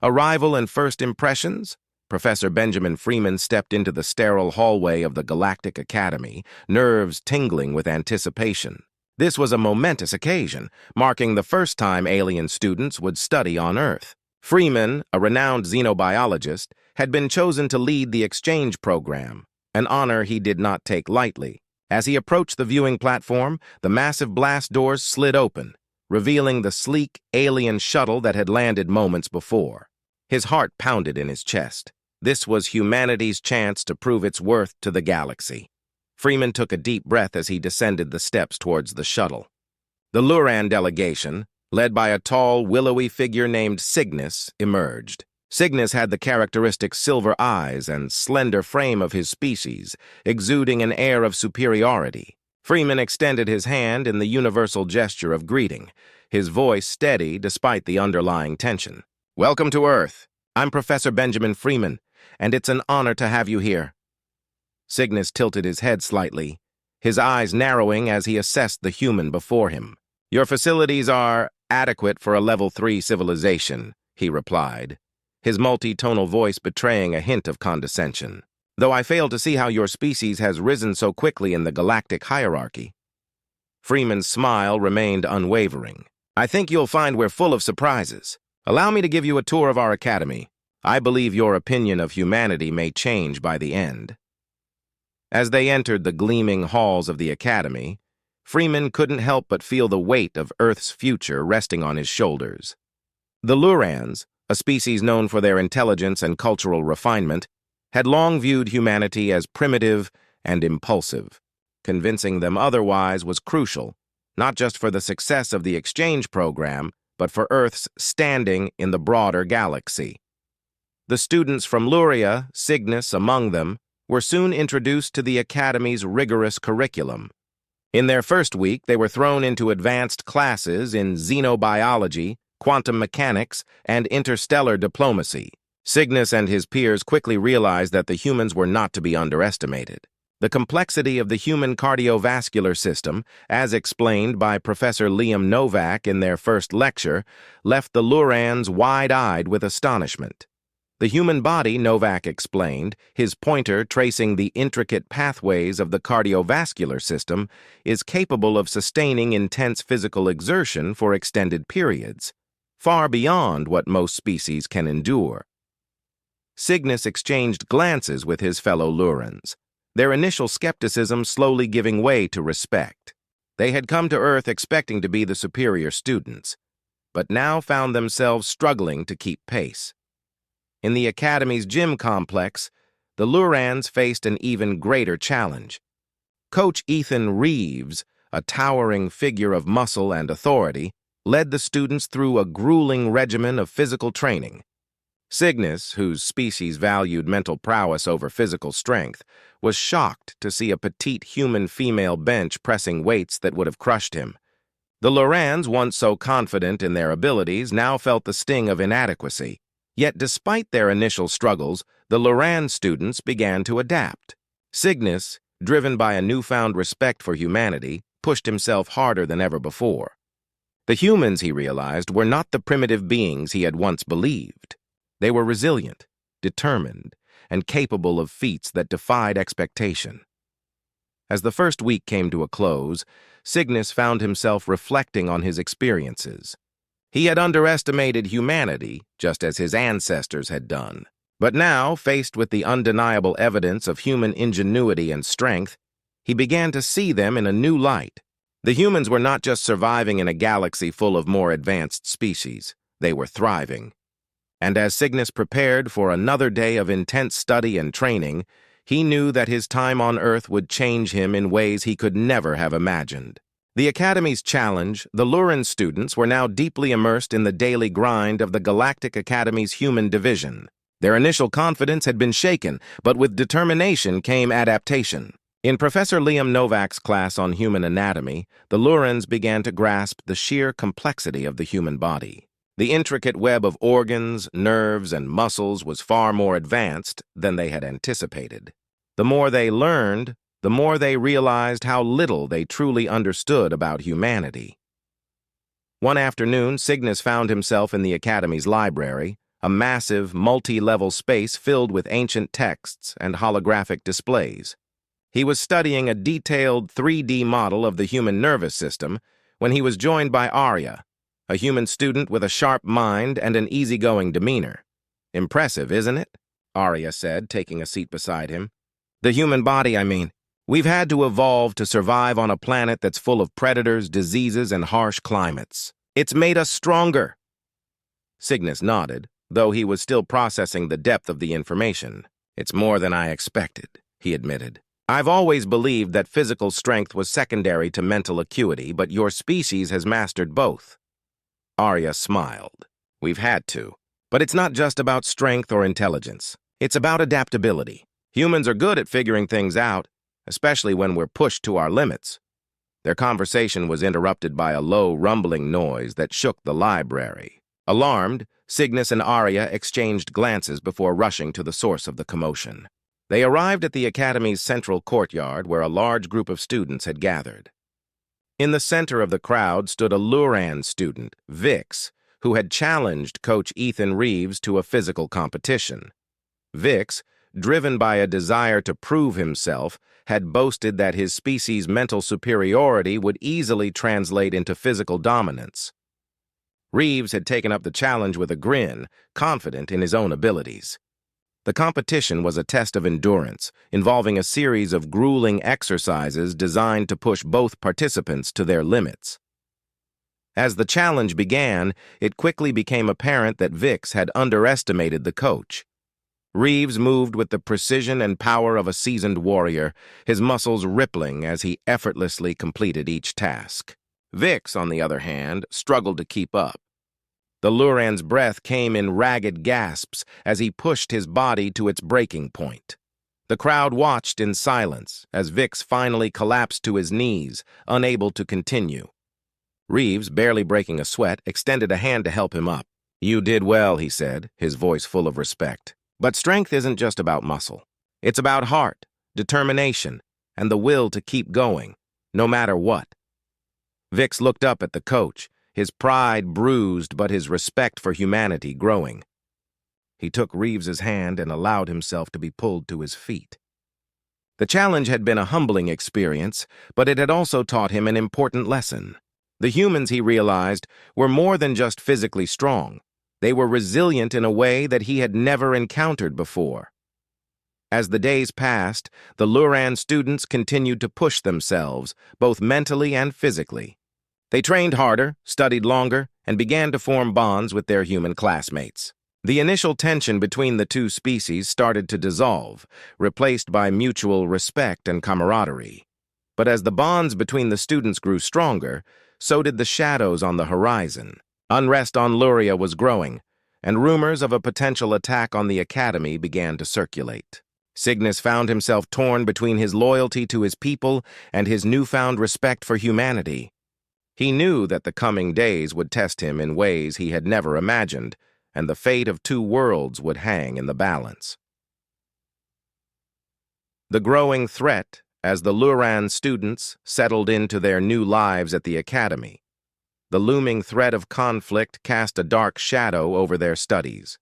Arrival and first impressions? Professor Benjamin Freeman stepped into the sterile hallway of the Galactic Academy, nerves tingling with anticipation. This was a momentous occasion, marking the first time alien students would study on Earth. Freeman, a renowned xenobiologist, had been chosen to lead the exchange program, an honor he did not take lightly. As he approached the viewing platform, the massive blast doors slid open, revealing the sleek, alien shuttle that had landed moments before. His heart pounded in his chest. This was humanity's chance to prove its worth to the galaxy. Freeman took a deep breath as he descended the steps towards the shuttle. The Luran delegation, led by a tall, willowy figure named Cygnus, emerged. Cygnus had the characteristic silver eyes and slender frame of his species, exuding an air of superiority. Freeman extended his hand in the universal gesture of greeting, his voice steady despite the underlying tension. "Welcome to Earth. I'm Professor Benjamin Freeman, and it's an honor to have you here." Cygnus tilted his head slightly, his eyes narrowing as he assessed the human before him. "Your facilities are adequate for a Level 3 civilization," he replied, his multi-tonal voice betraying a hint of condescension. "Though I fail to see how your species has risen so quickly in the galactic hierarchy." Freeman's smile remained unwavering. "I think you'll find we're full of surprises. Allow me to give you a tour of our academy. I believe your opinion of humanity may change by the end." As they entered the gleaming halls of the academy, Freeman couldn't help but feel the weight of Earth's future resting on his shoulders. The Lurans, a species known for their intelligence and cultural refinement, had long viewed humanity as primitive and impulsive. Convincing them otherwise was crucial, not just for the success of the exchange program, but for Earth's standing in the broader galaxy. The students from Luria, Cygnus among them, were soon introduced to the Academy's rigorous curriculum. In their first week, they were thrown into advanced classes in xenobiology, quantum mechanics, and interstellar diplomacy. Cygnus and his peers quickly realized that the humans were not to be underestimated. The complexity of the human cardiovascular system, as explained by Professor Liam Novak in their first lecture, left the Lurans wide-eyed with astonishment. The human body, Novak explained, his pointer tracing the intricate pathways of the cardiovascular system, is capable of sustaining intense physical exertion for extended periods, far beyond what most species can endure. Cygnus exchanged glances with his fellow Lurans, their initial skepticism slowly giving way to respect. They had come to Earth expecting to be the superior students, but now found themselves struggling to keep pace. In the Academy's gym complex, the Lurans faced an even greater challenge. Coach Ethan Reeves, a towering figure of muscle and authority, led the students through a grueling regimen of physical training. Cygnus, whose species valued mental prowess over physical strength, was shocked to see a petite human female bench pressing weights that would have crushed him. The Lurans, once so confident in their abilities, now felt the sting of inadequacy. Yet despite their initial struggles, the Luran students began to adapt. Cygnus, driven by a newfound respect for humanity, pushed himself harder than ever before. The humans, he realized, were not the primitive beings he had once believed. They were resilient, determined, and capable of feats that defied expectation. As the first week came to a close, Cygnus found himself reflecting on his experiences. He had underestimated humanity, just as his ancestors had done. But now, faced with the undeniable evidence of human ingenuity and strength, he began to see them in a new light. The humans were not just surviving in a galaxy full of more advanced species. They were thriving. And as Cygnus prepared for another day of intense study and training, he knew that his time on Earth would change him in ways he could never have imagined. The Academy's challenge, the Luran students were now deeply immersed in the daily grind of the Galactic Academy's human division. Their initial confidence had been shaken, but with determination came adaptation. In Professor Liam Novak's class on human anatomy, the Lurans began to grasp the sheer complexity of the human body. The intricate web of organs, nerves, and muscles was far more advanced than they had anticipated. The more they learned, the more they realized how little they truly understood about humanity. One afternoon, Cygnus found himself in the Academy's library, a massive, multi-level space filled with ancient texts and holographic displays. He was studying a detailed 3D model of the human nervous system when he was joined by Arya, a human student with a sharp mind and an easygoing demeanor. "Impressive, isn't it?" Arya said, taking a seat beside him. "The human body, I mean. We've had to evolve to survive on a planet that's full of predators, diseases, and harsh climates. It's made us stronger." Cygnus nodded, though he was still processing the depth of the information. "It's more than I expected," he admitted. "I've always believed that physical strength was secondary to mental acuity, but your species has mastered both." Arya smiled. "We've had to. But it's not just about strength or intelligence. It's about adaptability. Humans are good at figuring things out, especially when we're pushed to our limits." Their conversation was interrupted by a low, rumbling noise that shook the library. Alarmed, Cygnus and Arya exchanged glances before rushing to the source of the commotion. They arrived at the Academy's central courtyard where a large group of students had gathered. In the center of the crowd stood a Luran student, Vix, who had challenged Coach Ethan Reeves to a physical competition. Vix, driven by a desire to prove himself, had boasted that his species' mental superiority would easily translate into physical dominance. Reeves had taken up the challenge with a grin, confident in his own abilities. The competition was a test of endurance, involving a series of grueling exercises designed to push both participants to their limits. As the challenge began, it quickly became apparent that Vix had underestimated the coach. Reeves moved with the precision and power of a seasoned warrior, his muscles rippling as he effortlessly completed each task. Vix, on the other hand, struggled to keep up. The Luran's breath came in ragged gasps as he pushed his body to its breaking point. The crowd watched in silence as Vix finally collapsed to his knees, unable to continue. Reeves, barely breaking a sweat, extended a hand to help him up. "You did well," he said, his voice full of respect. "But strength isn't just about muscle. It's about heart, determination, and the will to keep going, no matter what." Vix looked up at the coach, his pride bruised but his respect for humanity growing. He took Reeves's hand and allowed himself to be pulled to his feet. The challenge had been a humbling experience, but it had also taught him an important lesson. The humans, he realized, were more than just physically strong. They were resilient in a way that he had never encountered before. As the days passed, the Luran students continued to push themselves, both mentally and physically. They trained harder, studied longer, and began to form bonds with their human classmates. The initial tension between the two species started to dissolve, replaced by mutual respect and camaraderie. But as the bonds between the students grew stronger, so did the shadows on the horizon. Unrest on Luria was growing, and rumors of a potential attack on the Academy began to circulate. Cygnus found himself torn between his loyalty to his people and his newfound respect for humanity. He knew that the coming days would test him in ways he had never imagined, and the fate of two worlds would hang in the balance. The growing threat as the Luran students settled into their new lives at the Academy. The looming threat of conflict cast a dark shadow over their studies.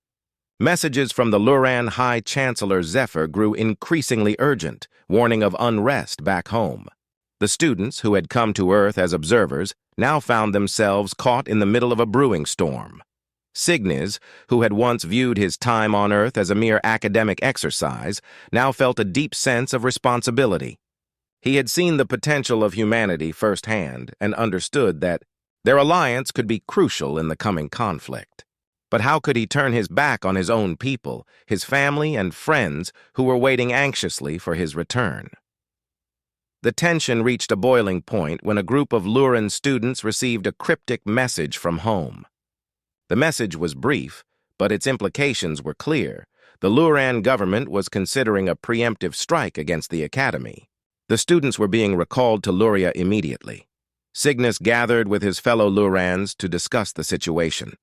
Messages from the Luran High Chancellor Zephyr grew increasingly urgent, warning of unrest back home. The students, who had come to Earth as observers, now found themselves caught in the middle of a brewing storm. Cygnus, who had once viewed his time on Earth as a mere academic exercise, now felt a deep sense of responsibility. He had seen the potential of humanity firsthand and understood that their alliance could be crucial in the coming conflict. But how could he turn his back on his own people, his family and friends who were waiting anxiously for his return? The tension reached a boiling point when a group of Luran students received a cryptic message from home. The message was brief, but its implications were clear. The Luran government was considering a preemptive strike against the Academy. The students were being recalled to Luria immediately. Cygnus gathered with his fellow Lurans to discuss the situation.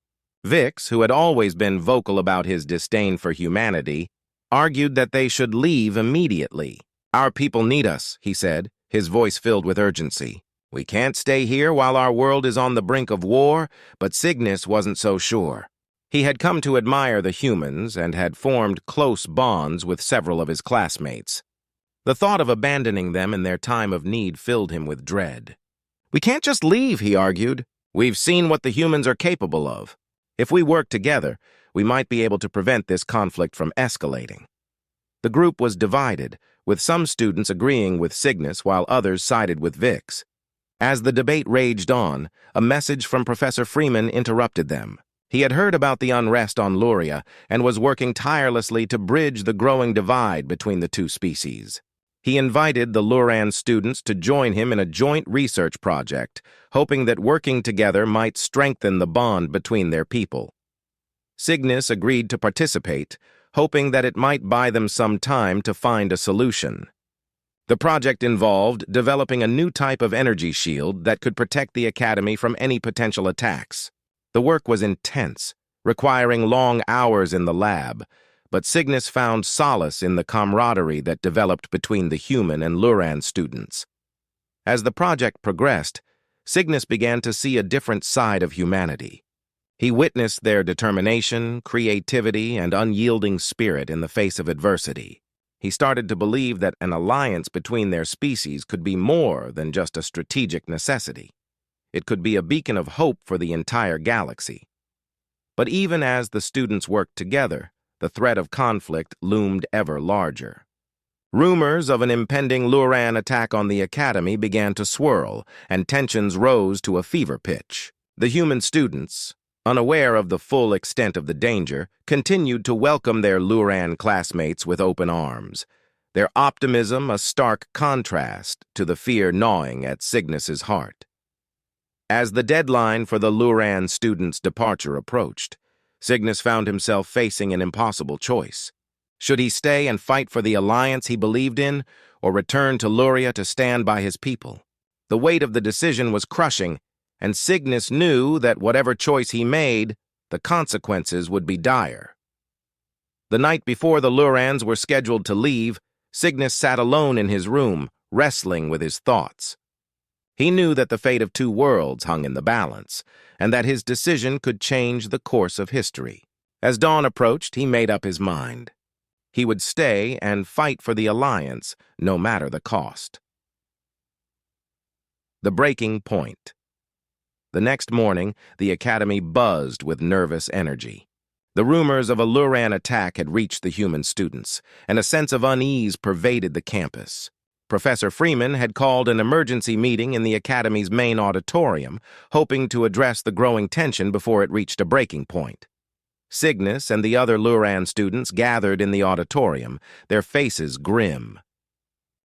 Vix, who had always been vocal about his disdain for humanity, argued that they should leave immediately. "Our people need us," he said, his voice filled with urgency. "We can't stay here while our world is on the brink of war," but Cygnus wasn't so sure. He had come to admire the humans and had formed close bonds with several of his classmates. The thought of abandoning them in their time of need filled him with dread. "We can't just leave," he argued. "We've seen what the humans are capable of. If we work together, we might be able to prevent this conflict from escalating." The group was divided, with some students agreeing with Cygnus while others sided with Vix. As the debate raged on, a message from Professor Freeman interrupted them. He had heard about the unrest on Luria and was working tirelessly to bridge the growing divide between the two species. He invited the Luran students to join him in a joint research project, hoping that working together might strengthen the bond between their people. Cygnus agreed to participate, hoping that it might buy them some time to find a solution. The project involved developing a new type of energy shield that could protect the Academy from any potential attacks. The work was intense, requiring long hours in the lab, but Cygnus found solace in the camaraderie that developed between the human and Luran students. As the project progressed, Cygnus began to see a different side of humanity. He witnessed their determination, creativity, and unyielding spirit in the face of adversity. He started to believe that an alliance between their species could be more than just a strategic necessity. It could be a beacon of hope for the entire galaxy. But even as the students worked together, the threat of conflict loomed ever larger. Rumors of an impending Luran attack on the Academy began to swirl, and tensions rose to a fever pitch. The human students, unaware of the full extent of the danger, continued to welcome their Luran classmates with open arms, their optimism a stark contrast to the fear gnawing at Cygnus's heart. As the deadline for the Luran students' departure approached, Cygnus found himself facing an impossible choice. Should he stay and fight for the alliance he believed in, or return to Luria to stand by his people? The weight of the decision was crushing, and Cygnus knew that whatever choice he made, the consequences would be dire. The night before the Lurans were scheduled to leave, Cygnus sat alone in his room, wrestling with his thoughts. He knew that the fate of two worlds hung in the balance, and that his decision could change the course of history. As dawn approached, he made up his mind. He would stay and fight for the alliance, no matter the cost. The breaking point. The next morning, the Academy buzzed with nervous energy. The rumors of a Luran attack had reached the human students, and a sense of unease pervaded the campus. Professor Freeman had called an emergency meeting in the Academy's main auditorium, hoping to address the growing tension before it reached a breaking point. Cygnus and the other Luran students gathered in the auditorium, their faces grim.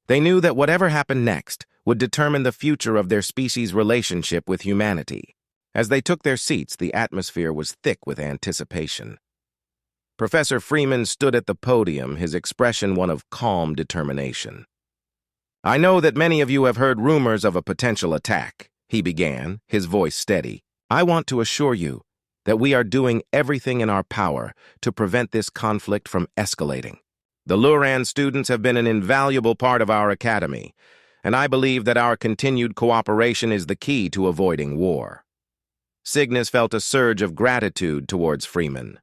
They knew that whatever happened next would determine the future of their species' relationship with humanity. As they took their seats, the atmosphere was thick with anticipation. Professor Freeman stood at the podium, his expression one of calm determination. "I know that many of you have heard rumors of a potential attack," he began, his voice steady. "I want to assure you that we are doing everything in our power to prevent this conflict from escalating. The Luran students have been an invaluable part of our academy, and I believe that our continued cooperation is the key to avoiding war." Cygnus felt a surge of gratitude towards Freeman.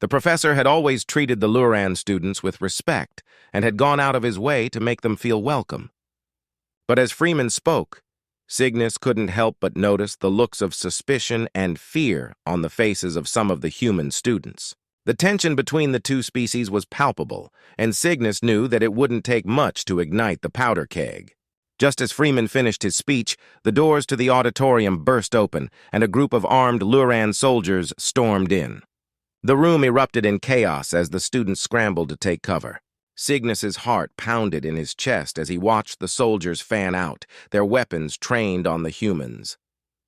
The professor had always treated the Luran students with respect and had gone out of his way to make them feel welcome. But as Freeman spoke, Cygnus couldn't help but notice the looks of suspicion and fear on the faces of some of the human students. The tension between the two species was palpable, and Cygnus knew that it wouldn't take much to ignite the powder keg. Just as Freeman finished his speech, the doors to the auditorium burst open, and a group of armed Luran soldiers stormed in. The room erupted in chaos as the students scrambled to take cover. Cygnus's heart pounded in his chest as he watched the soldiers fan out, their weapons trained on the humans.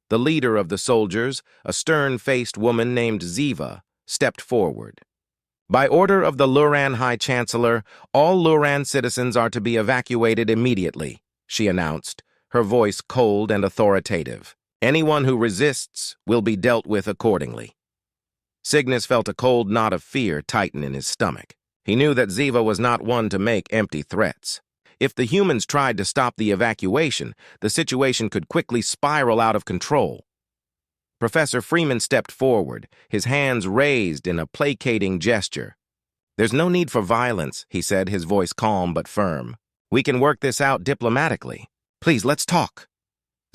The leader of the soldiers, a stern-faced woman named Ziva, stepped forward. "By order of the Luran High Chancellor, all Luran citizens are to be evacuated immediately," she announced, her voice cold and authoritative. "Anyone who resists will be dealt with accordingly." Cygnus felt a cold knot of fear tighten in his stomach. He knew that Ziva was not one to make empty threats. If the humans tried to stop the evacuation, the situation could quickly spiral out of control. Professor Freeman stepped forward, his hands raised in a placating gesture. "There's no need for violence," he said, his voice calm but firm. "We can work this out diplomatically. Please, let's talk."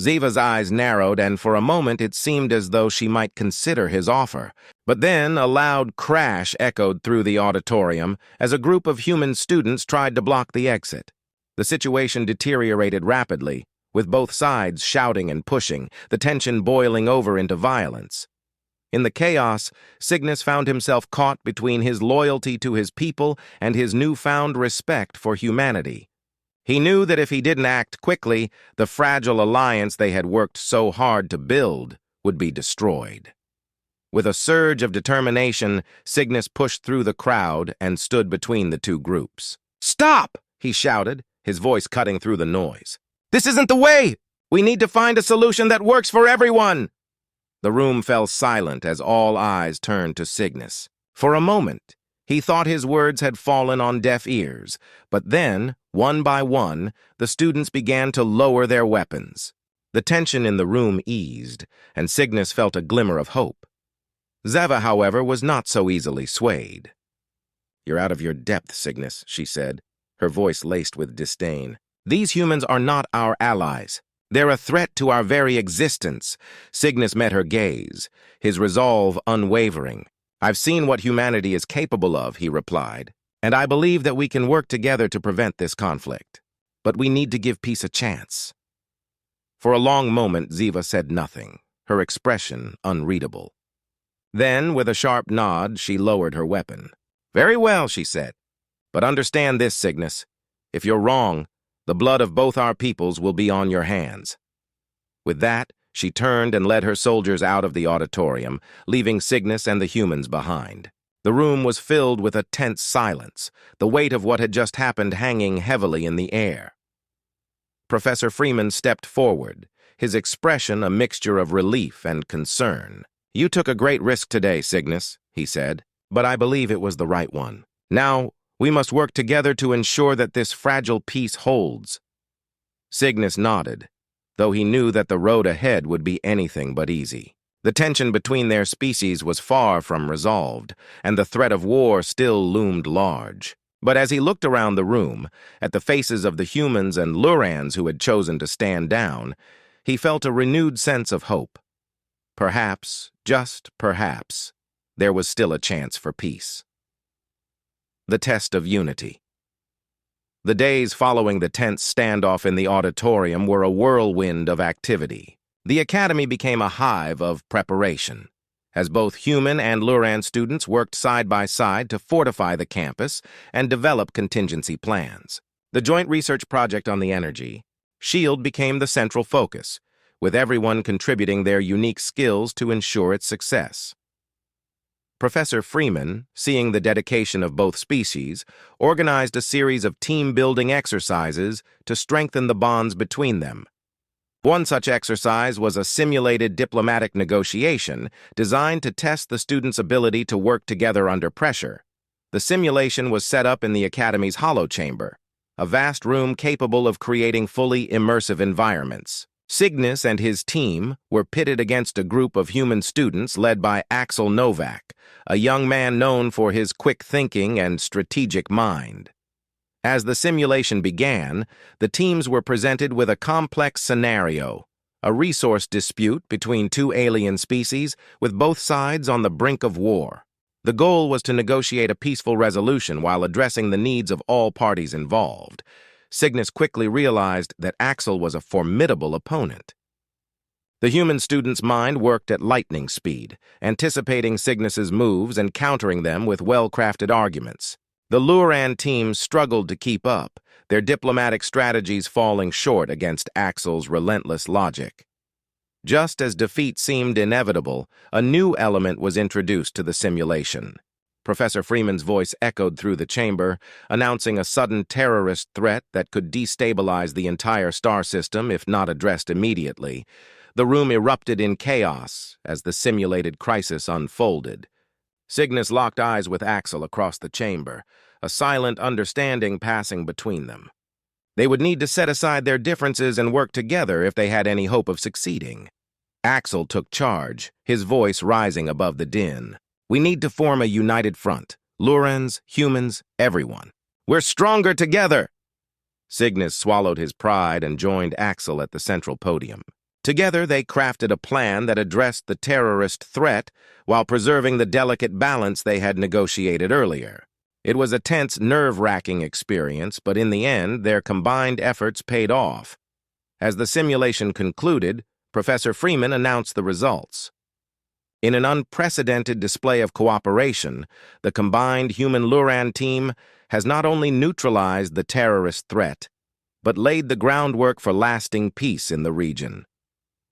Ziva's eyes narrowed, and for a moment it seemed as though she might consider his offer. But then a loud crash echoed through the auditorium as a group of human students tried to block the exit. The situation deteriorated rapidly, with both sides shouting and pushing, the tension boiling over into violence. In the chaos, Cygnus found himself caught between his loyalty to his people and his newfound respect for humanity. He knew that if he didn't act quickly, the fragile alliance they had worked so hard to build would be destroyed. With a surge of determination, Cygnus pushed through the crowd and stood between the two groups. "Stop!" he shouted, his voice cutting through the noise. "This isn't the way! We need to find a solution that works for everyone!" The room fell silent as all eyes turned to Cygnus. For a moment, he thought his words had fallen on deaf ears, but then, one by one, the students began to lower their weapons. The tension in the room eased, and Cygnus felt a glimmer of hope. Zeva, however, was not so easily swayed. "You're out of your depth, Cygnus," she said, her voice laced with disdain. "These humans are not our allies. They're a threat to our very existence." Cygnus met her gaze, his resolve unwavering. "I've seen what humanity is capable of," he replied, "and I believe that we can work together to prevent this conflict. But we need to give peace a chance." For a long moment, Ziva said nothing, her expression unreadable. Then, with a sharp nod, she lowered her weapon. "Very well," she said. "But understand this, Cygnus. If you're wrong, the blood of both our peoples will be on your hands." With that, she turned and led her soldiers out of the auditorium, leaving Cygnus and the humans behind. The room was filled with a tense silence, the weight of what had just happened hanging heavily in the air. Professor Freeman stepped forward, his expression a mixture of relief and concern. "You took a great risk today, Cygnus," he said, "but I believe it was the right one. Now, we must work together to ensure that this fragile peace holds." Cygnus nodded, though he knew that the road ahead would be anything but easy. The tension between their species was far from resolved, and the threat of war still loomed large. But as he looked around the room, at the faces of the humans and Lurans who had chosen to stand down, he felt a renewed sense of hope. Perhaps, just perhaps, there was still a chance for peace. The test of unity. The days following the tense standoff in the auditorium were a whirlwind of activity. The academy became a hive of preparation, as both human and Luran students worked side by side to fortify the campus and develop contingency plans. The joint research project on the energy shield became the central focus, with everyone contributing their unique skills to ensure its success. Professor Freeman, seeing the dedication of both species, organized a series of team-building exercises to strengthen the bonds between them. One such exercise was a simulated diplomatic negotiation designed to test the students' ability to work together under pressure. The simulation was set up in the Academy's hollow chamber, a vast room capable of creating fully immersive environments. Cygnus and his team were pitted against a group of human students led by Axel Novak, a young man known for his quick thinking and strategic mind. As the simulation began, the teams were presented with a complex scenario, a resource dispute between two alien species with both sides on the brink of war. The goal was to negotiate a peaceful resolution while addressing the needs of all parties involved. Cygnus quickly realized that Axel was a formidable opponent. The human student's mind worked at lightning speed, anticipating Cygnus's moves and countering them with well-crafted arguments. The Luran team struggled to keep up, their diplomatic strategies falling short against Axel's relentless logic. Just as defeat seemed inevitable, a new element was introduced to the simulation. Professor Freeman's voice echoed through the chamber, announcing a sudden terrorist threat that could destabilize the entire star system if not addressed immediately. The room erupted in chaos as the simulated crisis unfolded. Cygnus locked eyes with Axel across the chamber, a silent understanding passing between them. They would need to set aside their differences and work together if they had any hope of succeeding. Axel took charge, his voice rising above the din. We need to form a united front. Lurans, humans, everyone. We're stronger together! Cygnus swallowed his pride and joined Axel at the central podium. Together, they crafted a plan that addressed the terrorist threat while preserving the delicate balance they had negotiated earlier. It was a tense, nerve-wracking experience, but in the end, their combined efforts paid off. As the simulation concluded, Professor Freeman announced the results. In an unprecedented display of cooperation, the combined human-Luran team has not only neutralized the terrorist threat, but laid the groundwork for lasting peace in the region.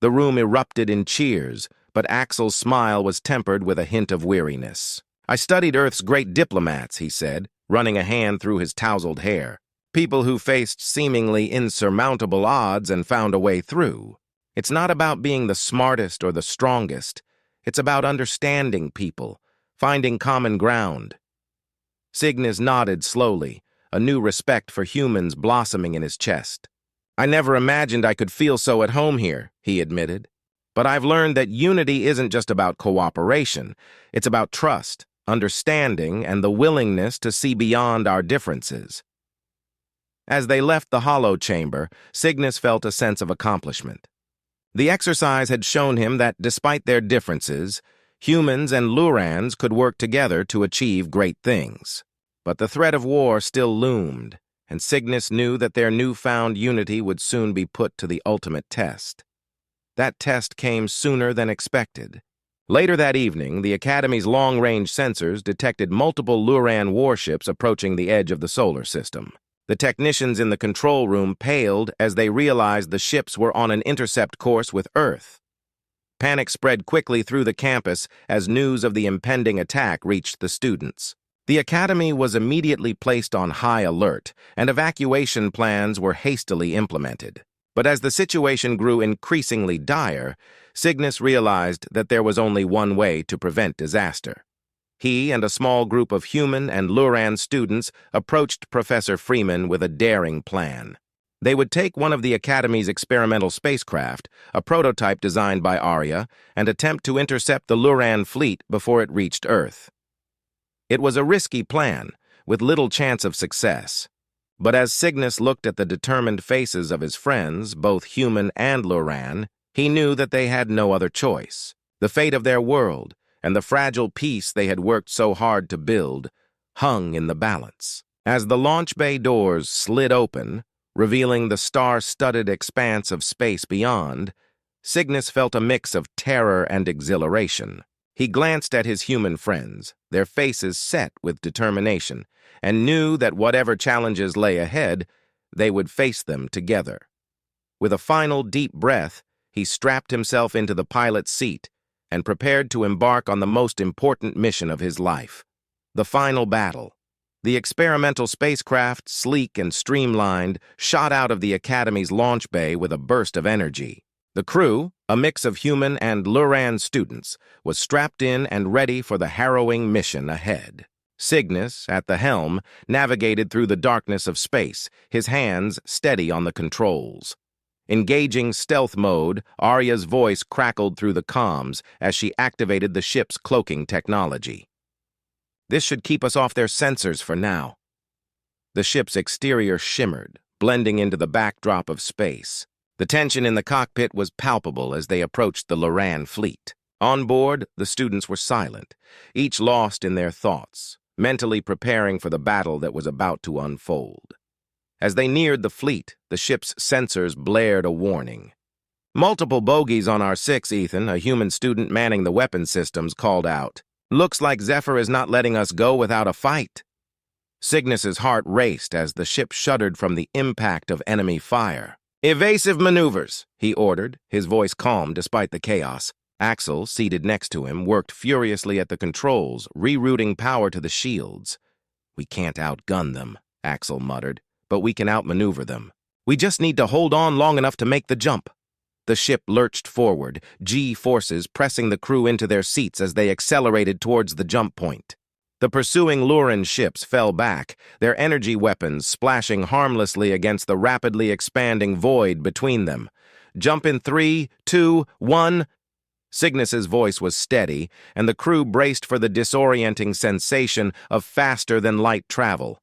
The room erupted in cheers, but Axel's smile was tempered with a hint of weariness. I studied Earth's great diplomats, he said, running a hand through his tousled hair. People who faced seemingly insurmountable odds and found a way through. It's not about being the smartest or the strongest. It's about understanding people, finding common ground. Cygnus nodded slowly, a new respect for humans blossoming in his chest. I never imagined I could feel so at home here, he admitted. But I've learned that unity isn't just about cooperation. It's about trust, understanding, and the willingness to see beyond our differences. As they left the hollow chamber, Cygnus felt a sense of accomplishment. The exercise had shown him that despite their differences, humans and Lurans could work together to achieve great things. But the threat of war still loomed, and Cygnus knew that their newfound unity would soon be put to the ultimate test. That test came sooner than expected. Later that evening, the Academy's long-range sensors detected multiple Luran warships approaching the edge of the solar system. The technicians in the control room paled as they realized the ships were on an intercept course with Earth. Panic spread quickly through the campus as news of the impending attack reached the students. The Academy was immediately placed on high alert, and evacuation plans were hastily implemented. But as the situation grew increasingly dire, Cygnus realized that there was only one way to prevent disaster. He and a small group of human and Luran students approached Professor Freeman with a daring plan. They would take one of the Academy's experimental spacecraft, a prototype designed by Arya, and attempt to intercept the Luran fleet before it reached Earth. It was a risky plan, with little chance of success. But as Cygnus looked at the determined faces of his friends, both human and Luran, he knew that they had no other choice. The fate of their world, and the fragile peace they had worked so hard to build, hung in the balance. As the launch bay doors slid open, revealing the star-studded expanse of space beyond, Cygnus felt a mix of terror and exhilaration. He glanced at his human friends, their faces set with determination, and knew that whatever challenges lay ahead, they would face them together. With a final deep breath, he strapped himself into the pilot's seat and prepared to embark on the most important mission of his life, the final battle. The experimental spacecraft, sleek and streamlined, shot out of the Academy's launch bay with a burst of energy. The crew, a mix of human and Luran students, was strapped in and ready for the harrowing mission ahead. Cygnus, at the helm, navigated through the darkness of space, his hands steady on the controls. Engaging stealth mode, Arya's voice crackled through the comms as she activated the ship's cloaking technology. This should keep us off their sensors for now. The ship's exterior shimmered, blending into the backdrop of space. The tension in the cockpit was palpable as they approached the Luran fleet. On board, the students were silent, each lost in their thoughts, mentally preparing for the battle that was about to unfold. As they neared the fleet, the ship's sensors blared a warning. "Multiple bogeys on our 6, Ethan," a human student manning the weapon systems called out. "Looks like Zephyr is not letting us go without a fight." Cygnus's heart raced as the ship shuddered from the impact of enemy fire. "Evasive maneuvers," he ordered, his voice calm despite the chaos. Axel, seated next to him, worked furiously at the controls, rerouting power to the shields. "We can't outgun them," Axel muttered, "but we can outmaneuver them. We just need to hold on long enough to make the jump." The ship lurched forward, G-forces pressing the crew into their seats as they accelerated towards the jump point. The pursuing Luran ships fell back, their energy weapons splashing harmlessly against the rapidly expanding void between them. "Jump in 3, 2, 1... Cygnus's voice was steady, and the crew braced for the disorienting sensation of faster-than-light travel.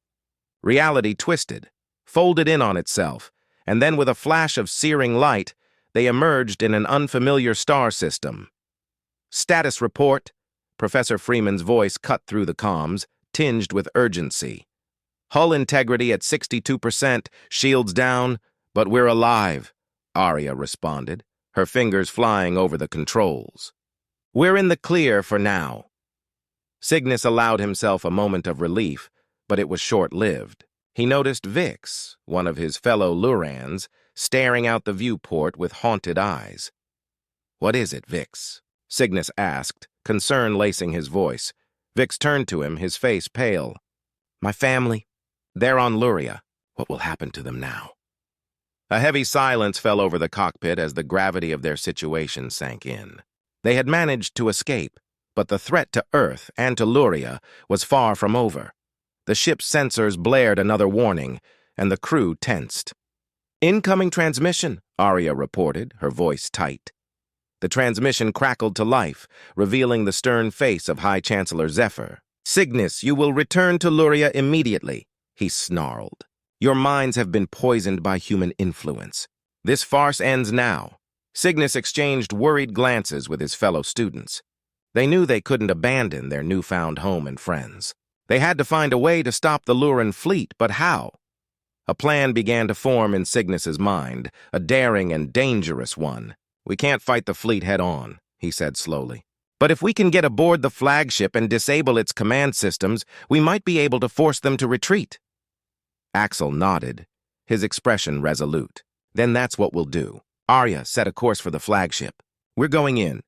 Reality twisted, folded in on itself, and then with a flash of searing light, they emerged in an unfamiliar star system. "Status report," Professor Freeman's voice cut through the comms, tinged with urgency. "Hull integrity at 62%, shields down, but we're alive," Arya responded, her fingers flying over the controls. "We're in the clear for now." Cygnus allowed himself a moment of relief, but it was short-lived. He noticed Vix, one of his fellow Lurans, staring out the viewport with haunted eyes. "What is it, Vix?" Cygnus asked, concern lacing his voice. Vix turned to him, his face pale. "My family. They're on Luria. What will happen to them now?" A heavy silence fell over the cockpit as the gravity of their situation sank in. They had managed to escape, but the threat to Earth and to Luria was far from over. The ship's sensors blared another warning, and the crew tensed. "Incoming transmission," Arya reported, her voice tight. The transmission crackled to life, revealing the stern face of High Chancellor Zephyr. "Cygnus, you will return to Luria immediately," he snarled. "Your minds have been poisoned by human influence. This farce ends now." Cygnus exchanged worried glances with his fellow students. They knew they couldn't abandon their newfound home and friends. They had to find a way to stop the Luran fleet, but how? A plan began to form in Cygnus's mind, a daring and dangerous one. "We can't fight the fleet head-on," he said slowly. "But if we can get aboard the flagship and disable its command systems, we might be able to force them to retreat." Axel nodded, his expression resolute. "Then that's what we'll do. Arya, set a course for the flagship. We're going in.